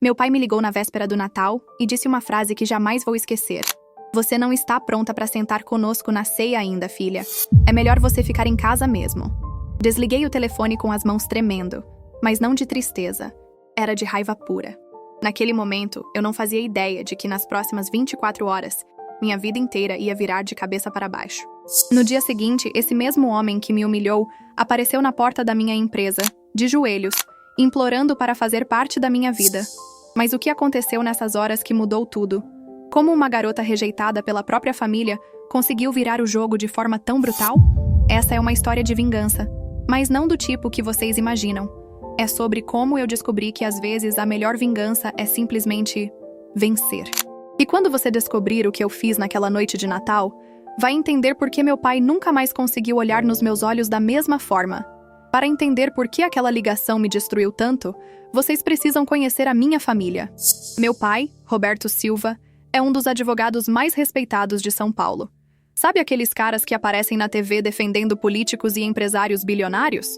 Meu pai me ligou na véspera do Natal e disse uma frase que jamais vou esquecer. Você não está pronta para sentar conosco na ceia ainda, filha. É melhor você ficar em casa mesmo. Desliguei o telefone com as mãos tremendo, mas não de tristeza. Era de raiva pura. Naquele momento, eu não fazia ideia de que nas próximas 24 horas, minha vida inteira ia virar de cabeça para baixo. No dia seguinte, esse mesmo homem que me humilhou apareceu na porta da minha empresa, de joelhos, implorando para fazer parte da minha vida. Mas o que aconteceu nessas horas que mudou tudo? Como uma garota rejeitada pela própria família conseguiu virar o jogo de forma tão brutal? Essa é uma história de vingança, mas não do tipo que vocês imaginam. É sobre como eu descobri que às vezes a melhor vingança é simplesmente vencer. E quando você descobrir o que eu fiz naquela noite de Natal, vai entender por que meu pai nunca mais conseguiu olhar nos meus olhos da mesma forma. Para entender por que aquela ligação me destruiu tanto, vocês precisam conhecer a minha família. Meu pai, Roberto Silva, é um dos advogados mais respeitados de São Paulo. Sabe aqueles caras que aparecem na TV defendendo políticos e empresários bilionários?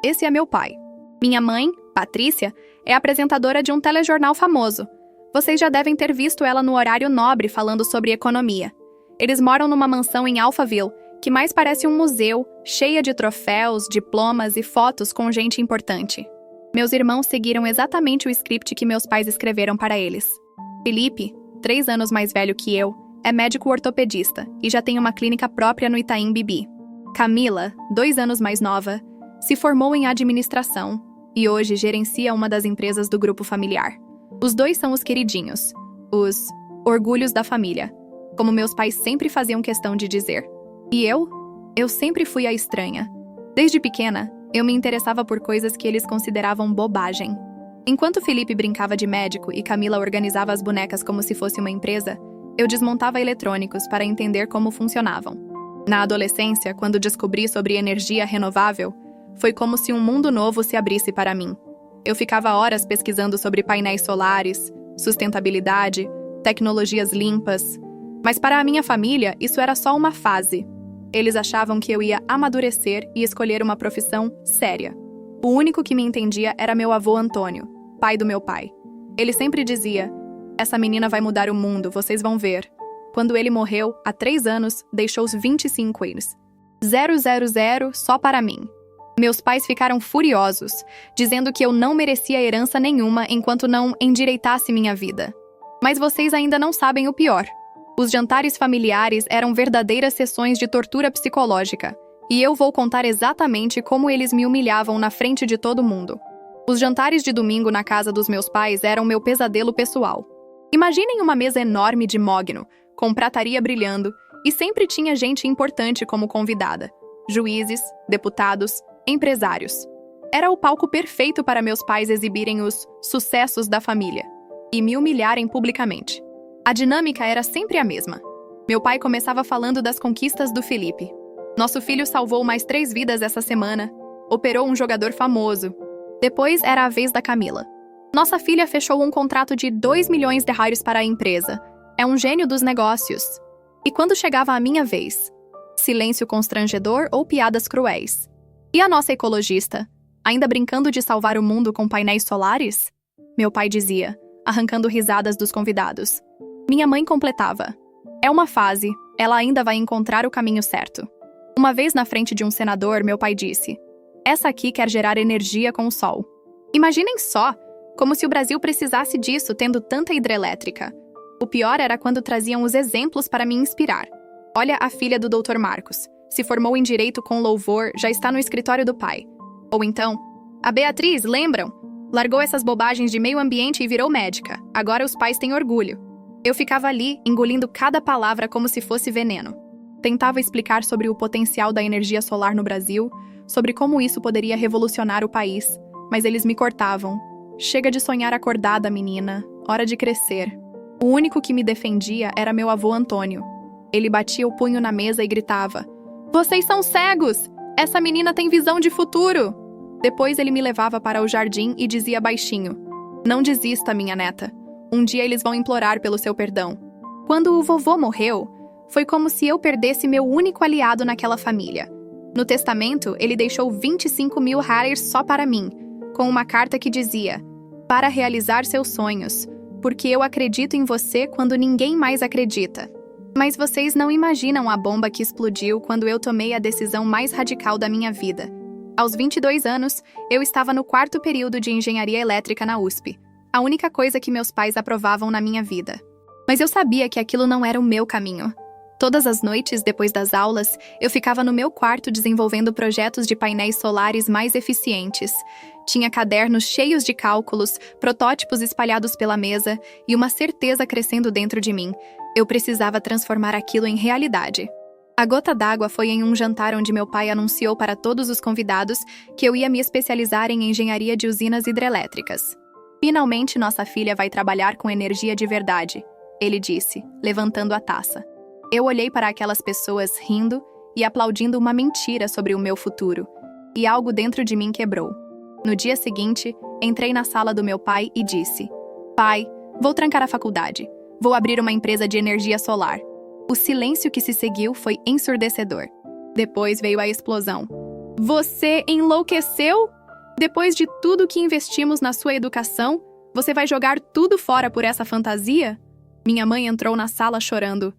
Esse é meu pai. Minha mãe, Patrícia, é apresentadora de um telejornal famoso. Vocês já devem ter visto ela no horário nobre falando sobre economia. Eles moram numa mansão em Alphaville, que mais parece um museu, cheia de troféus, diplomas e fotos com gente importante. Meus irmãos seguiram exatamente o script que meus pais escreveram para eles. Felipe, 3 anos mais velho que eu, é médico ortopedista e já tem uma clínica própria no Itaim Bibi. Camila, 2 anos mais nova, se formou em administração e hoje gerencia uma das empresas do grupo familiar. Os dois são os queridinhos, os orgulhos da família, como meus pais sempre faziam questão de dizer. E eu? Eu sempre fui a estranha. Desde pequena, eu me interessava por coisas que eles consideravam bobagem. Enquanto Felipe brincava de médico e Camila organizava as bonecas como se fosse uma empresa, eu desmontava eletrônicos para entender como funcionavam. Na adolescência, quando descobri sobre energia renovável, foi como se um mundo novo se abrisse para mim. Eu ficava horas pesquisando sobre painéis solares, sustentabilidade, tecnologias limpas. Mas para a minha família, isso era só uma fase. Eles achavam que eu ia amadurecer e escolher uma profissão séria. O único que me entendia era meu avô Antônio, pai do meu pai. Ele sempre dizia, essa menina vai mudar o mundo, vocês vão ver. Quando ele morreu, há 3 anos, deixou os 25 eles. 000 só para mim. Meus pais ficaram furiosos, dizendo que eu não merecia herança nenhuma enquanto não endireitasse minha vida. Mas vocês ainda não sabem o pior. Os jantares familiares eram verdadeiras sessões de tortura psicológica, e eu vou contar exatamente como eles me humilhavam na frente de todo mundo. Os jantares de domingo na casa dos meus pais eram meu pesadelo pessoal. Imaginem uma mesa enorme de mogno, com prataria brilhando, e sempre tinha gente importante como convidada. Juízes, deputados, empresários. Era o palco perfeito para meus pais exibirem os sucessos da família e me humilharem publicamente. A dinâmica era sempre a mesma. Meu pai começava falando das conquistas do Felipe. Nosso filho salvou mais 3 vidas essa semana. Operou um jogador famoso. Depois era a vez da Camila. Nossa filha fechou um contrato de 2 milhões de reais para a empresa. É um gênio dos negócios. E quando chegava a minha vez? Silêncio constrangedor ou piadas cruéis? E a nossa ecologista? Ainda brincando de salvar o mundo com painéis solares? Meu pai dizia, arrancando risadas dos convidados. Minha mãe completava. É uma fase, ela ainda vai encontrar o caminho certo. Uma vez na frente de um senador, meu pai disse, essa aqui quer gerar energia com o sol. Imaginem só, como se o Brasil precisasse disso tendo tanta hidrelétrica. O pior era quando traziam os exemplos para me inspirar. Olha a filha do Dr. Marcos. Se formou em direito com louvor, já está no escritório do pai. Ou então, a Beatriz, lembram? Largou essas bobagens de meio ambiente e virou médica. Agora os pais têm orgulho. Eu ficava ali, engolindo cada palavra como se fosse veneno. Tentava explicar sobre o potencial da energia solar no Brasil, sobre como isso poderia revolucionar o país, mas eles me cortavam. Chega de sonhar acordada, menina. Hora de crescer. O único que me defendia era meu avô Antônio. Ele batia o punho na mesa e gritava, vocês são cegos! Essa menina tem visão de futuro! Depois ele me levava para o jardim e dizia baixinho, não desista, minha neta. Um dia eles vão implorar pelo seu perdão. Quando o vovô morreu, foi como se eu perdesse meu único aliado naquela família. No testamento, ele deixou 25 mil reais só para mim, com uma carta que dizia, para realizar seus sonhos, porque eu acredito em você quando ninguém mais acredita. Mas vocês não imaginam a bomba que explodiu quando eu tomei a decisão mais radical da minha vida. Aos 22 anos, eu estava no 4º período de engenharia elétrica na USP, a única coisa que meus pais aprovavam na minha vida. Mas eu sabia que aquilo não era o meu caminho. Todas as noites, depois das aulas, eu ficava no meu quarto desenvolvendo projetos de painéis solares mais eficientes. Tinha cadernos cheios de cálculos, protótipos espalhados pela mesa e uma certeza crescendo dentro de mim. Eu precisava transformar aquilo em realidade. A gota d'água foi em um jantar onde meu pai anunciou para todos os convidados que eu ia me especializar em engenharia de usinas hidrelétricas. Finalmente, nossa filha vai trabalhar com energia de verdade, ele disse, levantando a taça. Eu olhei para aquelas pessoas rindo e aplaudindo uma mentira sobre o meu futuro, e algo dentro de mim quebrou. No dia seguinte, entrei na sala do meu pai e disse: Pai, vou trancar a faculdade. Vou abrir uma empresa de energia solar. O silêncio que se seguiu foi ensurdecedor. Depois veio a explosão. Você enlouqueceu? Depois de tudo que investimos na sua educação, você vai jogar tudo fora por essa fantasia? Minha mãe entrou na sala chorando.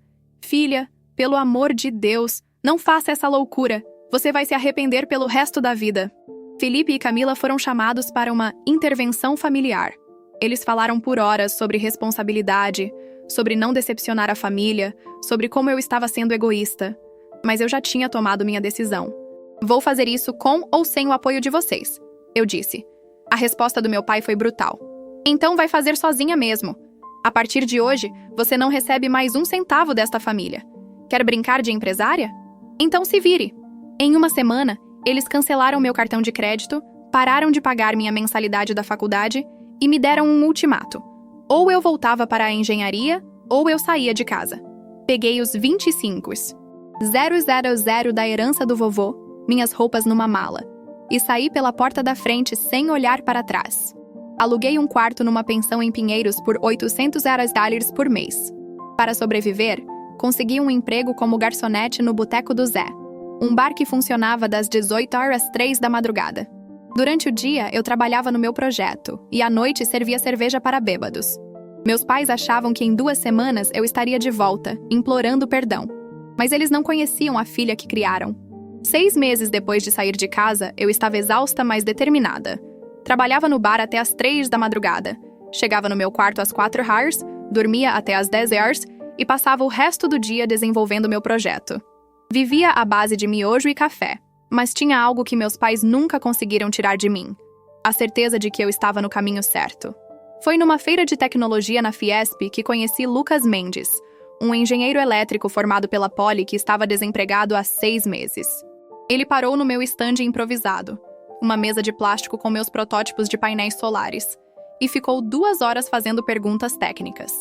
Filha, pelo amor de Deus, não faça essa loucura. Você vai se arrepender pelo resto da vida. Felipe e Camila foram chamados para uma intervenção familiar. Eles falaram por horas sobre responsabilidade, sobre não decepcionar a família, sobre como eu estava sendo egoísta. Mas eu já tinha tomado minha decisão. Vou fazer isso com ou sem o apoio de vocês, eu disse. A resposta do meu pai foi brutal. Então vai fazer sozinha mesmo. A partir de hoje, você não recebe mais um centavo desta família. Quer brincar de empresária? Então se vire. Em uma semana, eles cancelaram meu cartão de crédito, pararam de pagar minha mensalidade da faculdade e me deram um ultimato. Ou eu voltava para a engenharia, ou eu saía de casa. Peguei os 25, 000 da herança do vovô, minhas roupas numa mala, e saí pela porta da frente sem olhar para trás. Aluguei um quarto numa pensão em Pinheiros por $800 por mês. Para sobreviver, consegui um emprego como garçonete no Boteco do Zé, um bar que funcionava das 18 horas às 3 da madrugada. Durante o dia, eu trabalhava no meu projeto, e à noite servia cerveja para bêbados. Meus pais achavam que em 2 semanas eu estaria de volta, implorando perdão. Mas eles não conheciam a filha que criaram. 6 meses depois de sair de casa, eu estava exausta, mas determinada. Trabalhava no bar até às 3 da madrugada. Chegava no meu quarto às 4 horas, dormia até às 10 horas e passava o resto do dia desenvolvendo meu projeto. Vivia à base de miojo e café, mas tinha algo que meus pais nunca conseguiram tirar de mim: a certeza de que eu estava no caminho certo. Foi numa feira de tecnologia na Fiesp que conheci Lucas Mendes, um engenheiro elétrico formado pela Poli que estava desempregado há 6 meses. Ele parou no meu estande improvisado, uma mesa de plástico com meus protótipos de painéis solares, e ficou 2 horas fazendo perguntas técnicas.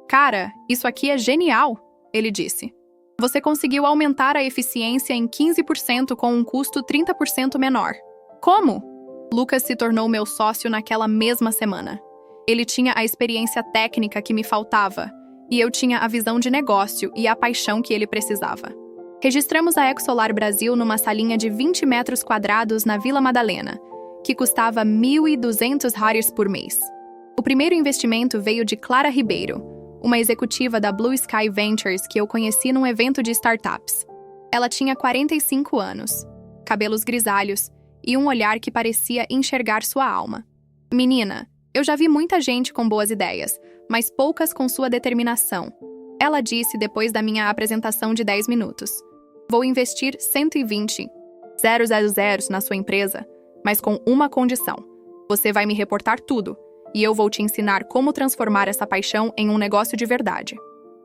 Cara, isso aqui é genial, ele disse. Você conseguiu aumentar a eficiência em 15% com um custo 30% menor. Como? Lucas se tornou meu sócio naquela mesma semana. Ele tinha a experiência técnica que me faltava, e eu tinha a visão de negócio e a paixão que ele precisava. Registramos a EcoSolar Brasil numa salinha de 20 metros quadrados na Vila Madalena, que custava $1.200 por mês. O primeiro investimento veio de Clara Ribeiro, uma executiva da Blue Sky Ventures que eu conheci num evento de startups. Ela tinha 45 anos, cabelos grisalhos e um olhar que parecia enxergar sua alma. Menina, eu já vi muita gente com boas ideias, mas poucas com sua determinação. Ela disse depois da minha apresentação de 10 minutos. Vou investir 120 000 na sua empresa, mas com uma condição. Você vai me reportar tudo, e eu vou te ensinar como transformar essa paixão em um negócio de verdade.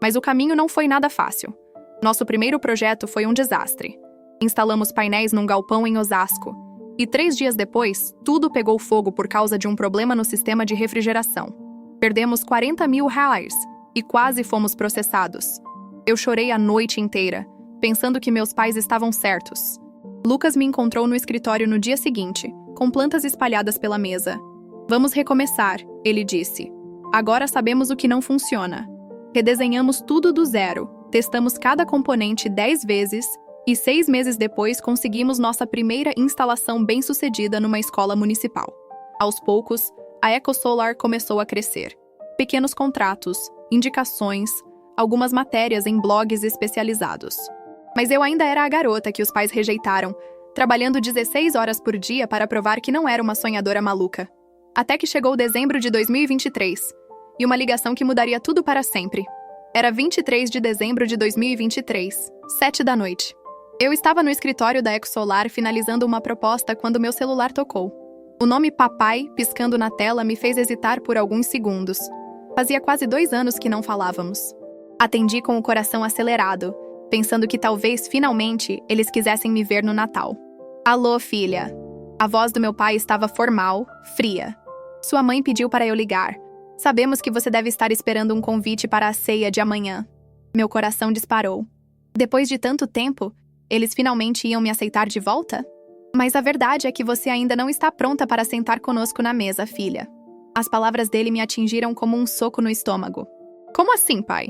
Mas o caminho não foi nada fácil. Nosso primeiro projeto foi um desastre. Instalamos painéis num galpão em Osasco, e 3 dias depois, tudo pegou fogo por causa de um problema no sistema de refrigeração. Perdemos R$40 mil e quase fomos processados. Eu chorei a noite inteira, pensando que meus pais estavam certos. Lucas me encontrou no escritório no dia seguinte, com plantas espalhadas pela mesa. Vamos recomeçar, ele disse. Agora sabemos o que não funciona. Redesenhamos tudo do zero, testamos cada componente 10 vezes e 6 meses depois conseguimos nossa primeira instalação bem-sucedida numa escola municipal. Aos poucos, a EcoSolar começou a crescer. Pequenos contratos, indicações, algumas matérias em blogs especializados. Mas eu ainda era a garota que os pais rejeitaram, trabalhando 16 horas por dia para provar que não era uma sonhadora maluca. Até que chegou dezembro de 2023, e uma ligação que mudaria tudo para sempre. Era 23 de dezembro de 2023, 7 da noite. Eu estava no escritório da EcoSolar finalizando uma proposta quando meu celular tocou. O nome Papai, piscando na tela, me fez hesitar por alguns segundos. Fazia quase 2 anos que não falávamos. Atendi com o coração acelerado, pensando que talvez, finalmente, eles quisessem me ver no Natal. Alô, filha. A voz do meu pai estava formal, fria. Sua mãe pediu para eu ligar. Sabemos que você deve estar esperando um convite para a ceia de amanhã. Meu coração disparou. Depois de tanto tempo, eles finalmente iam me aceitar de volta? Mas a verdade é que você ainda não está pronta para sentar conosco na mesa, filha. As palavras dele me atingiram como um soco no estômago. Como assim, pai?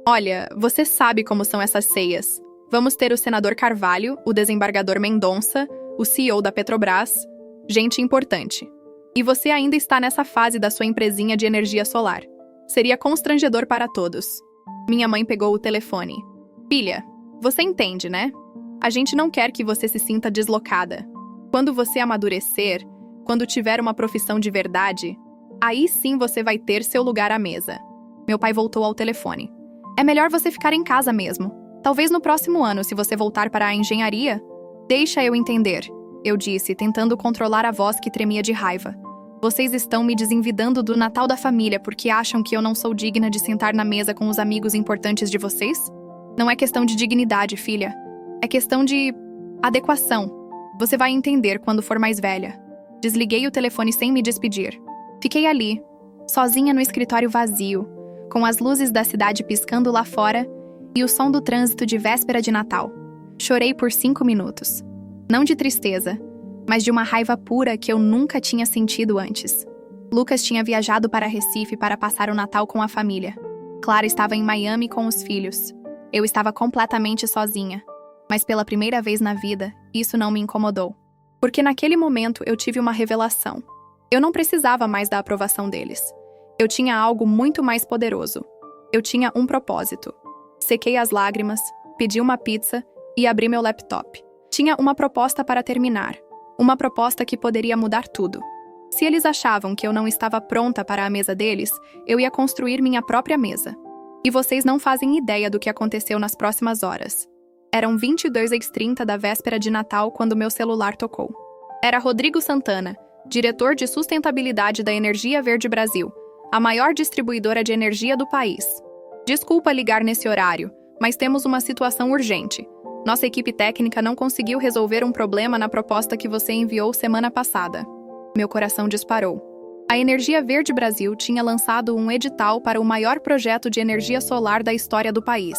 Olha, você sabe como são essas ceias. Vamos ter o senador Carvalho, o desembargador Mendonça, o CEO da Petrobras, gente importante. E você ainda está nessa fase da sua empresinha de energia solar. Seria constrangedor para todos. Minha mãe pegou o telefone. Filha, você entende, né? A gente não quer que você se sinta deslocada. Quando você amadurecer, quando tiver uma profissão de verdade, aí sim você vai ter seu lugar à mesa. Meu pai voltou ao telefone. É melhor você ficar em casa mesmo. Talvez no próximo ano, se você voltar para a engenharia. Deixa eu entender, eu disse, tentando controlar a voz que tremia de raiva. Vocês estão me desenvidando do Natal da família porque acham que eu não sou digna de sentar na mesa com os amigos importantes de vocês? Não é questão de dignidade, filha. É questão de adequação. Você vai entender quando for mais velha. Desliguei o telefone sem me despedir. Fiquei ali, sozinha no escritório vazio, com as luzes da cidade piscando lá fora e o som do trânsito de véspera de Natal. Chorei por 5 minutos. Não de tristeza, mas de uma raiva pura que eu nunca tinha sentido antes. Lucas tinha viajado para Recife para passar o Natal com a família. Clara estava em Miami com os filhos. Eu estava completamente sozinha. Mas pela primeira vez na vida, isso não me incomodou. Porque naquele momento eu tive uma revelação. Eu não precisava mais da aprovação deles. Eu tinha algo muito mais poderoso. Eu tinha um propósito. Sequei as lágrimas, pedi uma pizza e abri meu laptop. Tinha uma proposta para terminar. Uma proposta que poderia mudar tudo. Se eles achavam que eu não estava pronta para a mesa deles, eu ia construir minha própria mesa. E vocês não fazem ideia do que aconteceu nas próximas horas. Eram 22h30 da véspera de Natal quando meu celular tocou. Era Rodrigo Santana, diretor de sustentabilidade da Energia Verde Brasil, a maior distribuidora de energia do país. Desculpa ligar nesse horário, mas temos uma situação urgente. Nossa equipe técnica não conseguiu resolver um problema na proposta que você enviou semana passada. Meu coração disparou. A Energia Verde Brasil tinha lançado um edital para o maior projeto de energia solar da história do país.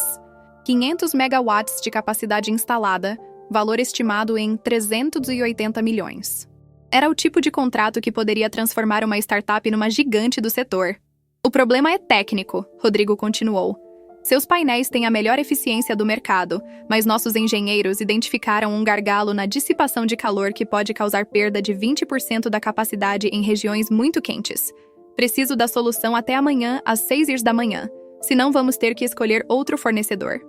500 megawatts de capacidade instalada, valor estimado em 380 milhões. Era o tipo de contrato que poderia transformar uma startup numa gigante do setor. O problema é técnico, Rodrigo continuou. Seus painéis têm a melhor eficiência do mercado, mas nossos engenheiros identificaram um gargalo na dissipação de calor que pode causar perda de 20% da capacidade em regiões muito quentes. Preciso da solução até amanhã às 6h da manhã, senão vamos ter que escolher outro fornecedor.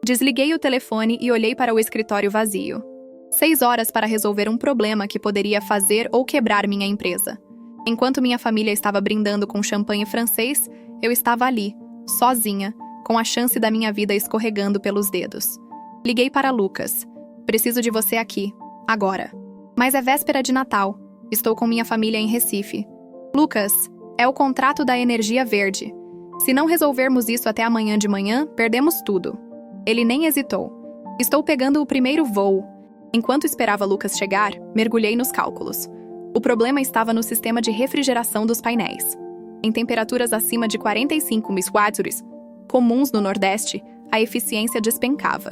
Desliguei o telefone e olhei para o escritório vazio. 6 horas para resolver um problema que poderia fazer ou quebrar minha empresa. Enquanto minha família estava brindando com champanhe francês, eu estava ali, sozinha, com a chance da minha vida escorregando pelos dedos. Liguei para Lucas. Preciso de você aqui, agora. Mas é véspera de Natal. Estou com minha família em Recife. Lucas, é o contrato da Energia Verde. Se não resolvermos isso até amanhã de manhã, perdemos tudo. Ele nem hesitou. Estou pegando o primeiro voo. Enquanto esperava Lucas chegar, mergulhei nos cálculos. O problema estava no sistema de refrigeração dos painéis. Em temperaturas acima de 45 watts, comuns no Nordeste, a eficiência despencava.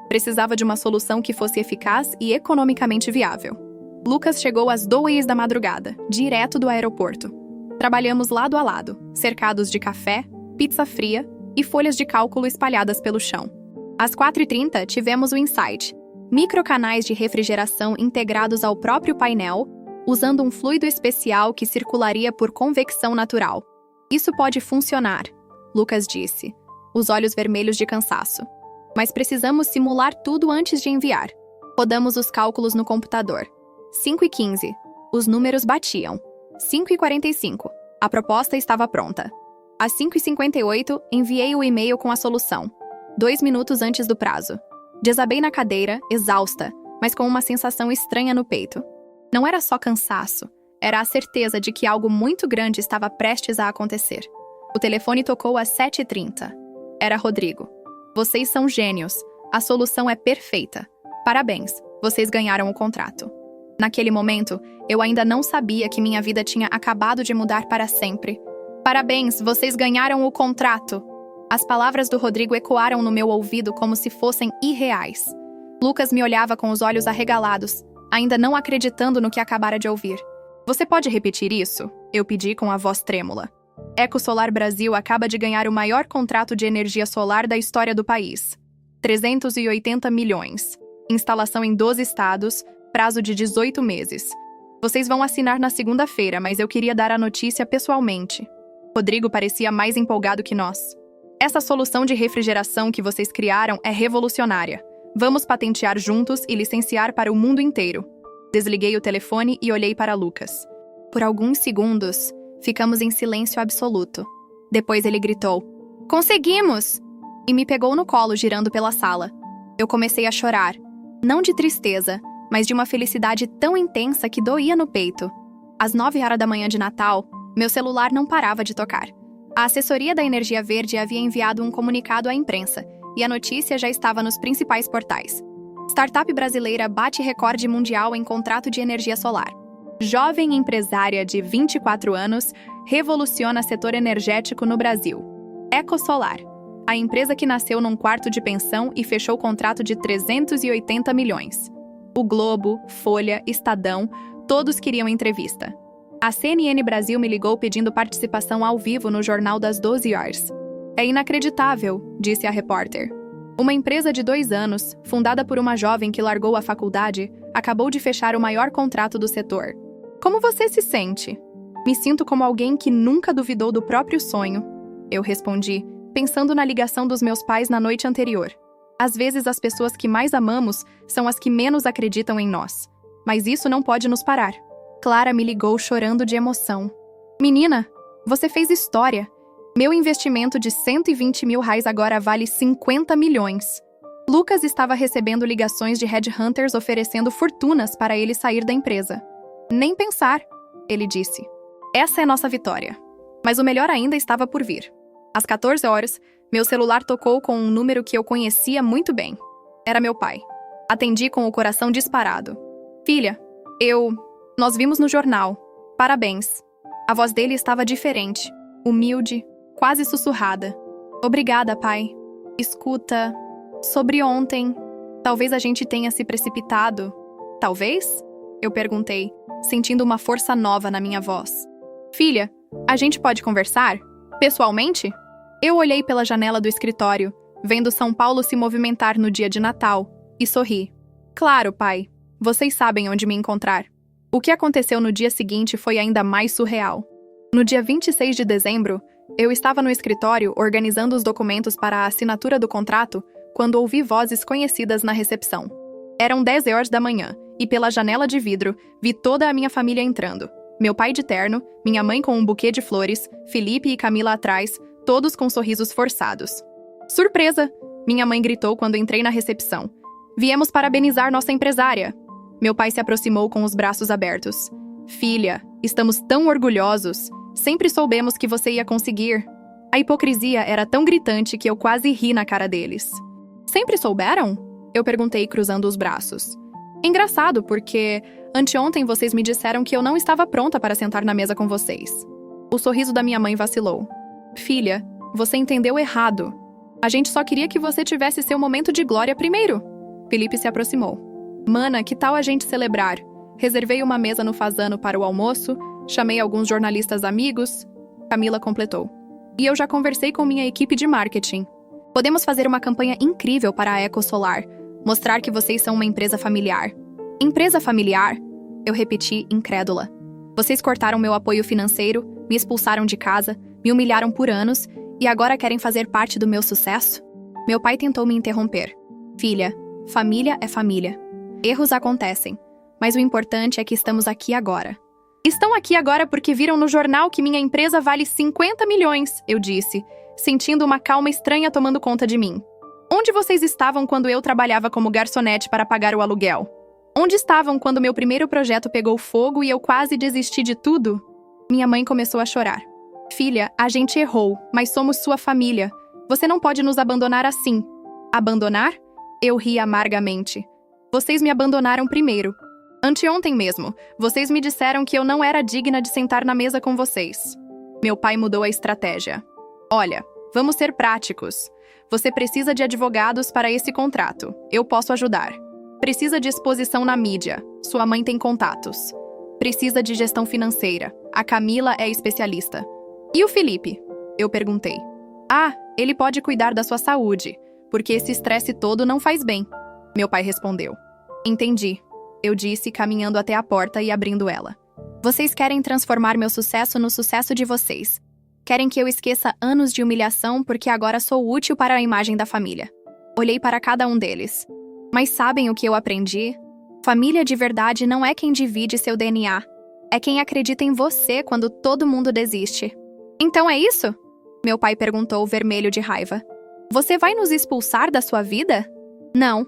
Precisava de uma solução que fosse eficaz e economicamente viável. Lucas chegou às 2h da madrugada, direto do aeroporto. Trabalhamos lado a lado, cercados de café, pizza fria e folhas de cálculo espalhadas pelo chão. Às 4h30, tivemos o insight. Microcanais de refrigeração integrados ao próprio painel, usando um fluido especial que circularia por convecção natural. Isso pode funcionar, Lucas disse, os olhos vermelhos de cansaço. Mas precisamos simular tudo antes de enviar. Rodamos os cálculos no computador. 5h15. Os números batiam. 5h45. A proposta estava pronta. Às 5h58, enviei o e-mail com a solução. 2 minutos antes do prazo. Desabei na cadeira, exausta, mas com uma sensação estranha no peito. Não era só cansaço, era a certeza de que algo muito grande estava prestes a acontecer. O telefone tocou às 7h30. Era Rodrigo. Vocês são gênios. A solução é perfeita. Parabéns, vocês ganharam o contrato. Naquele momento, eu ainda não sabia que minha vida tinha acabado de mudar para sempre. Parabéns, vocês ganharam o contrato. As palavras do Rodrigo ecoaram no meu ouvido como se fossem irreais. Lucas me olhava com os olhos arregalados, ainda não acreditando no que acabara de ouvir. Você pode repetir isso? Eu pedi com a voz trêmula. EcoSolar Brasil acaba de ganhar o maior contrato de energia solar da história do país. 380 milhões. Instalação em 12 estados, prazo de 18 meses. Vocês vão assinar na segunda-feira, mas eu queria dar a notícia pessoalmente. Rodrigo parecia mais empolgado que nós. Essa solução de refrigeração que vocês criaram é revolucionária. Vamos patentear juntos e licenciar para o mundo inteiro. Desliguei o telefone e olhei para Lucas. Por alguns segundos, ficamos em silêncio absoluto. Depois ele gritou: "Conseguimos!" E me pegou no colo, girando pela sala. Eu comecei a chorar. Não de tristeza, mas de uma felicidade tão intensa que doía no peito. Às 9h da manhã de Natal, meu celular não parava de tocar. A assessoria da Energia Verde havia enviado um comunicado à imprensa, e a notícia já estava nos principais portais. Startup brasileira bate recorde mundial em contrato de energia solar. Jovem empresária de 24 anos revoluciona setor energético no Brasil. EcoSolar, a empresa que nasceu num quarto de pensão e fechou contrato de 380 milhões. O Globo, Folha, Estadão, todos queriam entrevista. A CNN Brasil me ligou pedindo participação ao vivo no Jornal das 12 horas. É inacreditável, disse a repórter. Uma empresa de 2 anos, fundada por uma jovem que largou a faculdade, acabou de fechar o maior contrato do setor. Como você se sente? Me sinto como alguém que nunca duvidou do próprio sonho. Eu respondi, pensando na ligação dos meus pais na noite anterior. Às vezes as pessoas que mais amamos são as que menos acreditam em nós. Mas isso não pode nos parar. Clara me ligou chorando de emoção. Menina, você fez história. Meu investimento de R$120 mil agora vale 50 milhões. Lucas estava recebendo ligações de headhunters oferecendo fortunas para ele sair da empresa. Nem pensar, ele disse. Essa é nossa vitória. Mas o melhor ainda estava por vir. Às 14 horas, meu celular tocou com um número que eu conhecia muito bem. Era meu pai. Atendi com o coração disparado. Filha, nós vimos no jornal. Parabéns. A voz dele estava diferente, humilde, quase sussurrada. Obrigada, pai. Escuta, sobre ontem, talvez a gente tenha se precipitado. Talvez? Eu perguntei, sentindo uma força nova na minha voz. Filha, a gente pode conversar? Pessoalmente? Eu olhei pela janela do escritório, vendo São Paulo se movimentar no dia de Natal, e sorri. Claro, pai. Vocês sabem onde me encontrar. O que aconteceu no dia seguinte foi ainda mais surreal. No dia 26 de dezembro, eu estava no escritório organizando os documentos para a assinatura do contrato quando ouvi vozes conhecidas na recepção. Eram 10 horas da manhã e pela janela de vidro vi toda a minha família entrando. Meu pai de terno, minha mãe com um buquê de flores, Felipe e Camila atrás, todos com sorrisos forçados. Surpresa! Minha mãe gritou quando entrei na recepção. Viemos parabenizar nossa empresária. Meu pai se aproximou com os braços abertos. Filha, estamos tão orgulhosos. Sempre soubemos que você ia conseguir. A hipocrisia era tão gritante que eu quase ri na cara deles. Sempre souberam? Eu perguntei cruzando os braços. Engraçado, porque anteontem vocês me disseram que eu não estava pronta para sentar na mesa com vocês. O sorriso da minha mãe vacilou. Filha, você entendeu errado. A gente só queria que você tivesse seu momento de glória primeiro. Felipe se aproximou. Mana, que tal a gente celebrar? Reservei uma mesa no Fazano para o almoço, chamei alguns jornalistas amigos. Camila completou. E eu já conversei com minha equipe de marketing. Podemos fazer uma campanha incrível para a EcoSolar. Mostrar que vocês são uma empresa familiar. Empresa familiar? Eu repeti, incrédula. Vocês cortaram meu apoio financeiro, me expulsaram de casa, me humilharam por anos e agora querem fazer parte do meu sucesso? Meu pai tentou me interromper. Filha, família é família. Erros acontecem, mas o importante é que estamos aqui agora. Estão aqui agora porque viram no jornal que minha empresa vale 50 milhões, eu disse, sentindo uma calma estranha tomando conta de mim. Onde vocês estavam quando eu trabalhava como garçonete para pagar o aluguel? Onde estavam quando meu primeiro projeto pegou fogo e eu quase desisti de tudo? Minha mãe começou a chorar. Filha, a gente errou, mas somos sua família. Você não pode nos abandonar assim. Abandonar? Eu ri amargamente. Vocês me abandonaram primeiro. Anteontem mesmo, vocês me disseram que eu não era digna de sentar na mesa com vocês. Meu pai mudou a estratégia. Olha, vamos ser práticos. Você precisa de advogados para esse contrato. Eu posso ajudar. Precisa de exposição na mídia. Sua mãe tem contatos. Precisa de gestão financeira. A Camila é especialista. E o Felipe? Eu perguntei. Ah, ele pode cuidar da sua saúde, porque esse estresse todo não faz bem. Meu pai respondeu. Entendi. Eu disse, caminhando até a porta e abrindo ela. Vocês querem transformar meu sucesso no sucesso de vocês. Querem que eu esqueça anos de humilhação porque agora sou útil para a imagem da família. Olhei para cada um deles. Mas sabem o que eu aprendi? Família de verdade não é quem divide seu DNA. É quem acredita em você quando todo mundo desiste. Então é isso? Meu pai perguntou, vermelho de raiva. Você vai nos expulsar da sua vida? Não.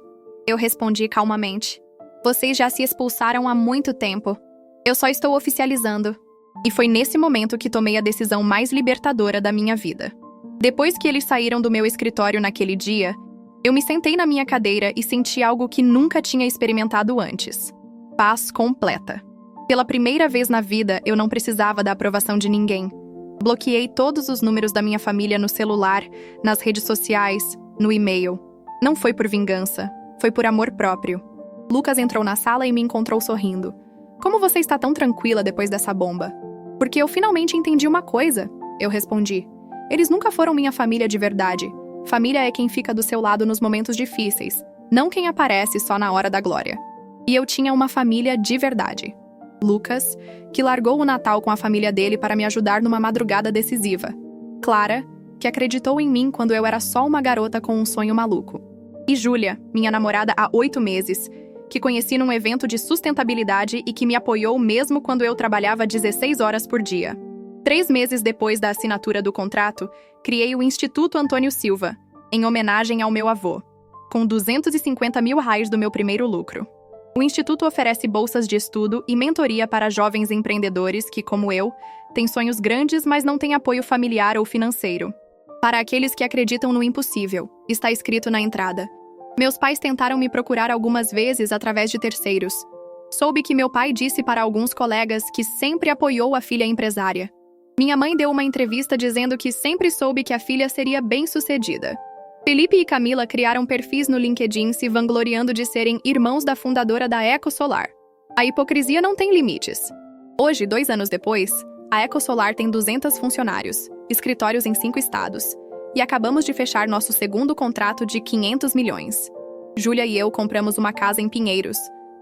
Eu respondi calmamente. Vocês já se expulsaram há muito tempo. Eu só estou oficializando. E foi nesse momento que tomei a decisão mais libertadora da minha vida. Depois que eles saíram do meu escritório naquele dia, eu me sentei na minha cadeira e senti algo que nunca tinha experimentado antes. Paz completa. Pela primeira vez na vida, eu não precisava da aprovação de ninguém. Bloqueei todos os números da minha família no celular, nas redes sociais, no e-mail. Não foi por vingança, foi por amor próprio. Lucas entrou na sala e me encontrou sorrindo. Como você está tão tranquila depois dessa bomba? Porque eu finalmente entendi uma coisa, eu respondi. Eles nunca foram minha família de verdade. Família é quem fica do seu lado nos momentos difíceis, não quem aparece só na hora da glória. E eu tinha uma família de verdade. Lucas, que largou o Natal com a família dele para me ajudar numa madrugada decisiva. Clara, que acreditou em mim quando eu era só uma garota com um sonho maluco. E Júlia, minha namorada há 8 meses, que conheci num evento de sustentabilidade e que me apoiou mesmo quando eu trabalhava 16 horas por dia. 3 meses depois da assinatura do contrato, criei o Instituto Antônio Silva, em homenagem ao meu avô, com 250 mil reais do meu primeiro lucro. O Instituto oferece bolsas de estudo e mentoria para jovens empreendedores que, como eu, têm sonhos grandes, mas não têm apoio familiar ou financeiro. Para aqueles que acreditam no impossível, está escrito na entrada. Meus pais tentaram me procurar algumas vezes através de terceiros. Soube que meu pai disse para alguns colegas que sempre apoiou a filha empresária. Minha mãe deu uma entrevista dizendo que sempre soube que a filha seria bem-sucedida. Felipe e Camila criaram perfis no LinkedIn se vangloriando de serem irmãos da fundadora da EcoSolar. A hipocrisia não tem limites. Hoje, 2 anos depois, a EcoSolar tem 200 funcionários, escritórios em 5 estados, e acabamos de fechar nosso segundo contrato de 500 milhões. Júlia e eu compramos uma casa em Pinheiros,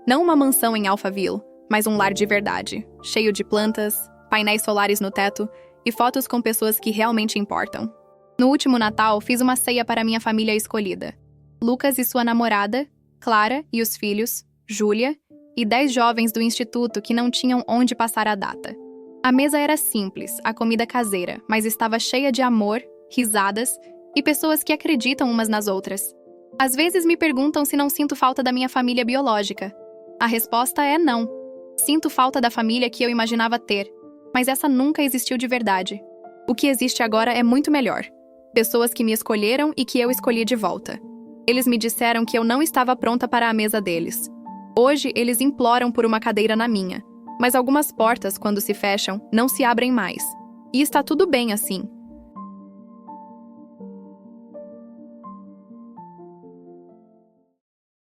não uma mansão em Alphaville, mas um lar de verdade, cheio de plantas, painéis solares no teto e fotos com pessoas que realmente importam. No último Natal, fiz uma ceia para minha família escolhida. Lucas e sua namorada, Clara e os filhos, Júlia, e 10 jovens do instituto que não tinham onde passar a data. A mesa era simples, a comida caseira, mas estava cheia de amor, risadas e pessoas que acreditam umas nas outras. Às vezes me perguntam se não sinto falta da minha família biológica. A resposta é não. Sinto falta da família que eu imaginava ter, mas essa nunca existiu de verdade. O que existe agora é muito melhor. Pessoas que me escolheram e que eu escolhi de volta. Eles me disseram que eu não estava pronta para a mesa deles. Hoje, eles imploram por uma cadeira na minha, mas algumas portas, quando se fecham, não se abrem mais. E está tudo bem assim.